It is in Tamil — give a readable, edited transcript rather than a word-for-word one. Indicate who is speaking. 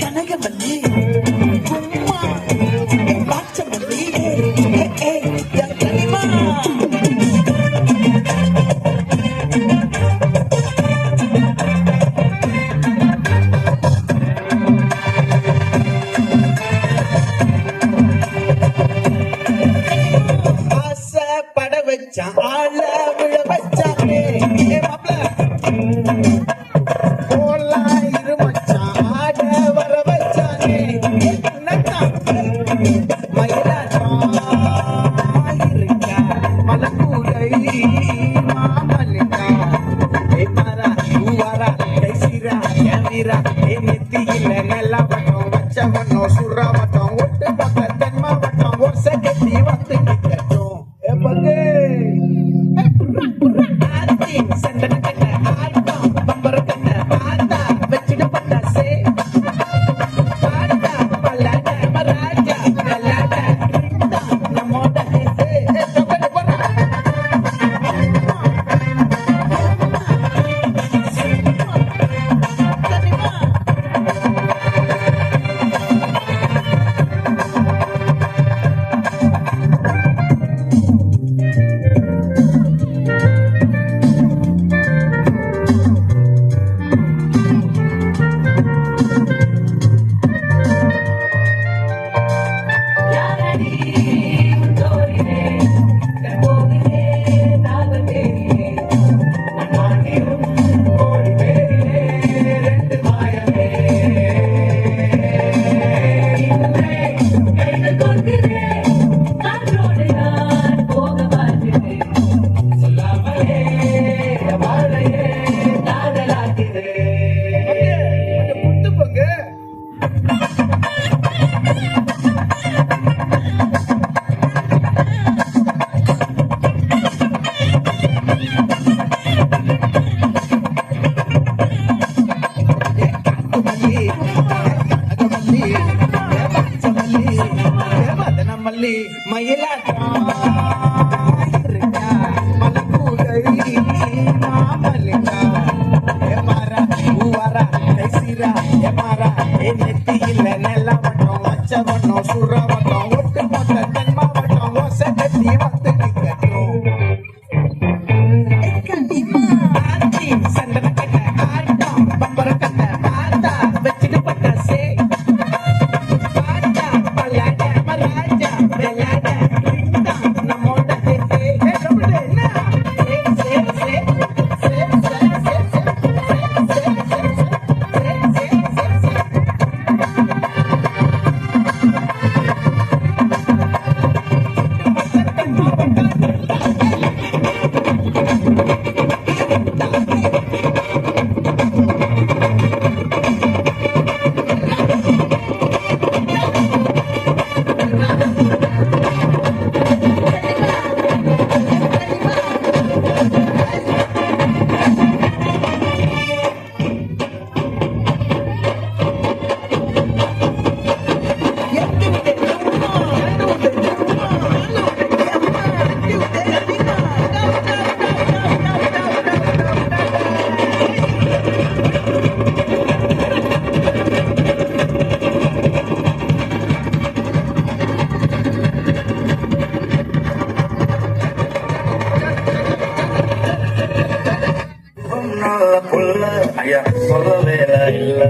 Speaker 1: கனகவல்லி கும்மா பாச்சமல்லி கனிமா பட வச்சான் ஆள விழ வச்சானே போலாம் இருமச்சான் ஆட வர வச்சானே மயிலாட்டம் இருக்கா மலக்கூரை மாமலிக்கா மாறா ஊவாரா கைசீரா ஏமீரா நெத்தியில நல்லா வட்டம் வச்ச வட்டம் சுறா வட்டம் ஒட்டு பக்க தென்மா வட்டம் ஒசை கட்டி வந்து நிக்கட்டும் சண்டன கட்ட ஆட்டம் பம்பர கட்ட ஆத்தா வச்சிட பட்டாசே ஆத்தா பல்லாட மராஜா கல்லாட நம்மோட மயிலாட்டம் இருக்கா மலக்கூரை மாமலிக்கா ஏமாறா ஊவாரா கைசீரா ஏமாறா நெத்தியில நெல்லா வட்டம் வச்ச வட்டம் சுறா வட்டம் ஒட்டு மொத்த தென்மா வட்டம் ஓசை கட்டி வந்து நிக்கட்டும் சண்டன கட்ட ஆட்டம் பம்பர கட்ட ஆத்தா வச்சிட்டு பட்டாசே
Speaker 2: ஐயா சொல்ல வேற இல்ல